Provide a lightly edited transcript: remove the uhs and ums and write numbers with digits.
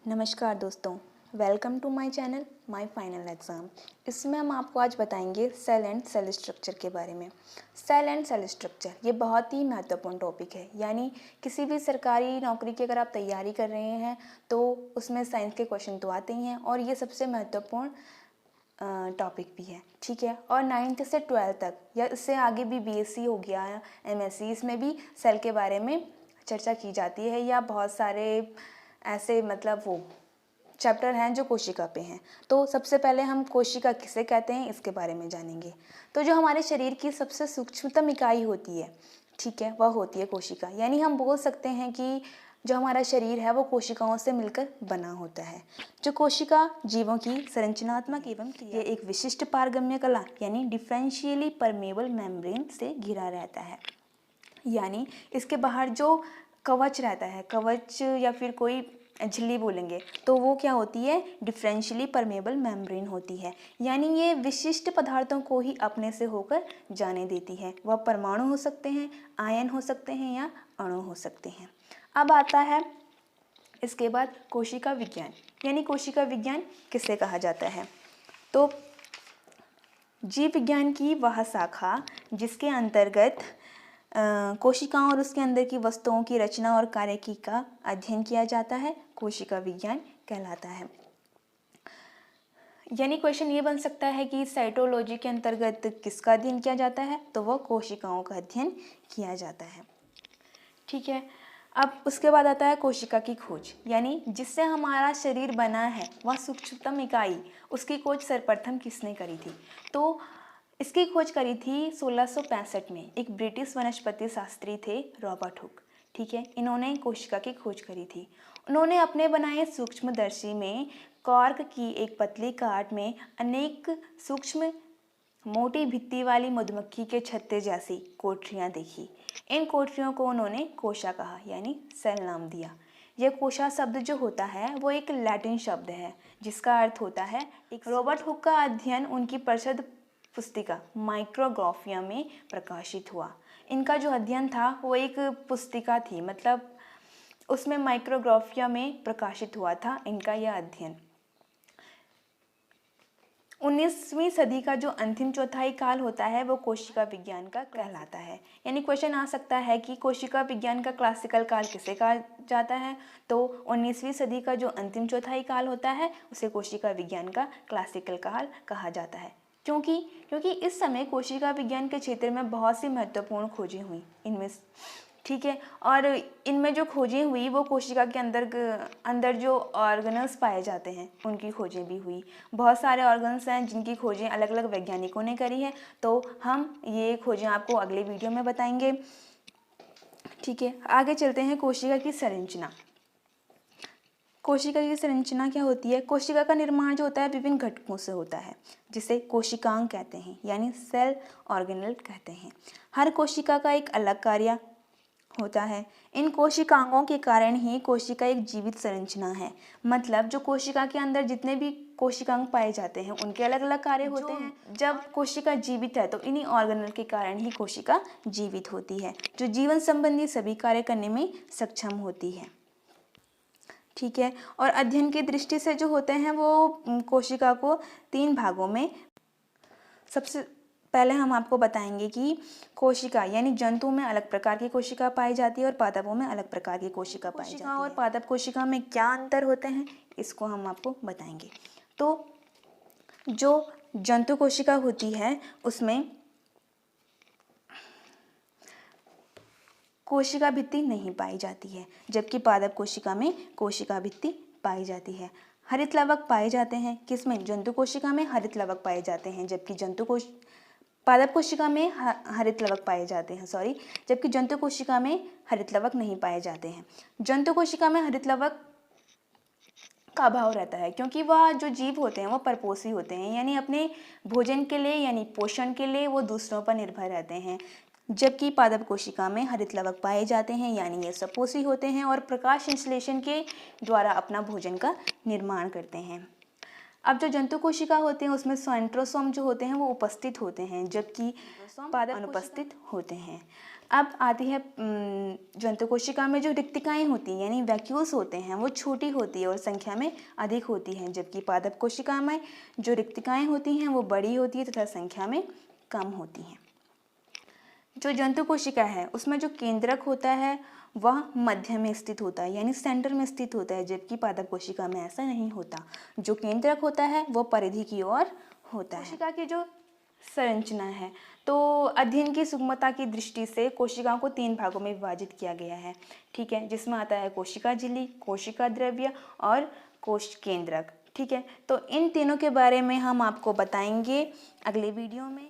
नमस्कार दोस्तों, welcome to my channel my final exam. इसमें हम आपको आज बताएंगे सेल एंड सेल स्ट्रक्चर के बारे में। सेल एंड सेल स्ट्रक्चर ये बहुत ही महत्वपूर्ण टॉपिक है, यानी किसी भी सरकारी नौकरी की अगर आप तैयारी कर रहे हैं तो उसमें साइंस के क्वेश्चन तो आते ही हैं और ये सबसे महत्वपूर्ण टॉपिक भी है, ठीक है। और 9th से 12th तक या इससे आगे भी बीएससी हो गया या एमएससी, इसमें भी सेल के बारे में चर्चा की जाती है या बहुत सारे ऐसे वो चैप्टर हैं जो कोशिका पे हैं। तो सबसे पहले हम कोशिका किसे कहते हैं इसके बारे में जानेंगे। तो जो हमारे शरीर की सबसे सूक्ष्मतम इकाई होती है, ठीक है, वह होती है कोशिका। यानी हम बोल सकते हैं कि जो हमारा शरीर है वो कोशिकाओं से मिलकर बना होता है। जो कोशिका जीवों की संरचनात्मक एवं ये एक विशिष्ट पारगम्य कला यानी डिफरेंशियली परमेबल मेम्ब्रेन से घिरा रहता है। यानी इसके बाहर जो कवच रहता है, कवच या फिर कोई झिल्ली बोलेंगे तो वो क्या होती है, डिफरेंशियली परमेबल मेम्ब्रेन होती है। यानी ये विशिष्ट पदार्थों को ही अपने से होकर जाने देती है। वह परमाणु हो सकते हैं, आयन हो सकते हैं या अणु हो सकते हैं। अब आता है इसके बाद कोशिका विज्ञान, यानी कोशिका विज्ञान किसे कहा जाता है। तो जीव विज्ञान की वह शाखा जिसके अंतर्गत कोशिकाओं और उसके अंदर की वस्तुओं की रचना और कार्यकी का अध्ययन किया जाता है, कोशिका विज्ञान कहलाता है। यानी क्वेश्चन ये बन सकता है कि साइटोलॉजी के अंतर्गत किसका अध्ययन किया जाता है, तो वह कोशिकाओं का अध्ययन किया जाता है, ठीक है। अब उसके बाद आता है कोशिका की खोज, यानी जिससे हमारा शरीर बना है वह सूक्ष्मतम इकाई, उसकी खोज सर्वप्रथम किसने करी थी। तो इसकी खोज करी थी 1665 में एक ब्रिटिश वनस्पति शास्त्री थे रॉबर्ट हुक, ठीक है। इन्होंने कोशिका की खोज करी थी। उन्होंने अपने बनाए सूक्ष्मदर्शी में कॉर्क की एक पतली काट में अनेक सूक्ष्म मोटी भित्ति वाली मधुमक्खी के छत्ते जैसी कोठरियां देखी। इन कोठरियों को उन्होंने कोशा कहा, यानी सेल नाम दिया। यह कोशा शब्द जो होता है वो एक लैटिन शब्द है जिसका अर्थ होता है एक। रॉबर्ट हुक का अध्ययन उनकी प्रसिद्ध पुस्तिका माइक्रोग्राफिया में प्रकाशित हुआ। इनका जो अध्ययन था वो एक पुस्तिका थी, मतलब उसमें माइक्रोग्राफिया में प्रकाशित हुआ था इनका यह अध्ययन। 19वीं सदी का जो अंतिम चौथाई काल होता है वो कोशिका विज्ञान का कहलाता है। यानी क्वेश्चन आ सकता है कि कोशिका विज्ञान का क्लासिकल काल किसे कहा जाता है, तो 19वीं सदी का जो अंतिम चौथाई काल होता है उसे कोशिका विज्ञान का क्लासिकल काल कहा जाता है। क्योंकि इस समय कोशिका विज्ञान के क्षेत्र में बहुत सी महत्वपूर्ण खोजें हुई इनमें, ठीक है। और इनमें जो खोजें हुई वो कोशिका के अंदर जो ऑर्गन्स पाए जाते हैं उनकी खोजें भी हुई। बहुत सारे ऑर्गन्स हैं जिनकी खोजें अलग अलग वैज्ञानिकों ने करी है, तो हम ये खोजें आपको अगले वीडियो में बताएंगे, ठीक है। आगे चलते हैं कोशिका की संरचना। कोशिका की संरचना क्या होती है। कोशिका का निर्माण जो होता है विभिन्न घटकों से होता है जिसे कोशिकांग कहते हैं, यानी सेल ऑर्गेनेल कहते हैं। हर कोशिका का एक अलग कार्य होता है। इन कोशिकांगों के कारण ही कोशिका एक जीवित संरचना है। मतलब जो कोशिका के अंदर जितने भी कोशिकांग पाए जाते हैं उनके अलग अलग कार्य होते हैं। जब कोशिका जीवित है तो इन्हीं ऑर्गेनेल के कारण ही कोशिका जीवित होती है, जो जीवन संबंधी सभी कार्य करने में सक्षम होती है, ठीक है। और अध्ययन की दृष्टि से जो होते हैं वो कोशिका को 3 भागों में। सबसे पहले हम आपको बताएंगे कि कोशिका यानी जंतु में अलग प्रकार की कोशिका पाई जाती है और पादपों में अलग प्रकार की कोशिका पाई जाती है। और पादप कोशिका में क्या अंतर होते हैं इसको हम आपको बताएंगे। तो जो जंतु कोशिका होती है उसमें कोशिका भित्ति नहीं पाई जाती है, जबकि पादप कोशिका में कोशिका भित्ति पाई जाती है। हरित लवक पाए जाते हैं किसमें, जंतु कोशिका में हरित लवक पाए जाते हैं, जबकि पादप कोशिका में हरित लवक पाए जाते हैं, जबकि जंतु कोशिका में हरित लवक नहीं पाए जाते हैं। जंतु कोशिका में हरित लवक का अभाव रहता है क्योंकि वह जो जीव होते हैं वो परपोषी होते हैं, यानी अपने भोजन के लिए यानी पोषण के लिए वो दूसरों पर निर्भर रहते हैं। जबकि पादप कोशिका में हरित लवक पाए जाते हैं, यानी ये सपोषी होते हैं और प्रकाश संश्लेषण के द्वारा अपना भोजन का निर्माण करते हैं। अब जो जंतु कोशिका होते हैं उसमें सेंट्रोसोम जो होते हैं वो उपस्थित होते हैं, जबकि पादप अनुपस्थित होते हैं। अब आती है जंतु कोशिका में जो रिक्तिकाएं होती हैं यानी वैक्यूल्स होते हैं वो छोटी होती है और संख्या में अधिक होती हैं, जबकि पादप कोशिका में जो रिक्तिकाएं होती हैं वो बड़ी होती है तथा संख्या में कम होती हैं। जो जंतु कोशिका है उसमें जो केंद्रक होता है वह मध्य में स्थित होता है यानी सेंटर में स्थित होता है, जबकि पादप कोशिका में ऐसा नहीं होता। जो केंद्रक होता है वो परिधि की ओर होता है। कोशिका की जो संरचना है तो अध्ययन की सुगमता की दृष्टि से कोशिकाओं को 3 भागों में विभाजित किया गया है, ठीक है, जिसमें आता है कोशिका झिल्ली, कोशिका द्रव्य और कोश केंद्रक, ठीक है। तो इन तीनों के बारे में हम आपको बताएंगे अगले वीडियो में।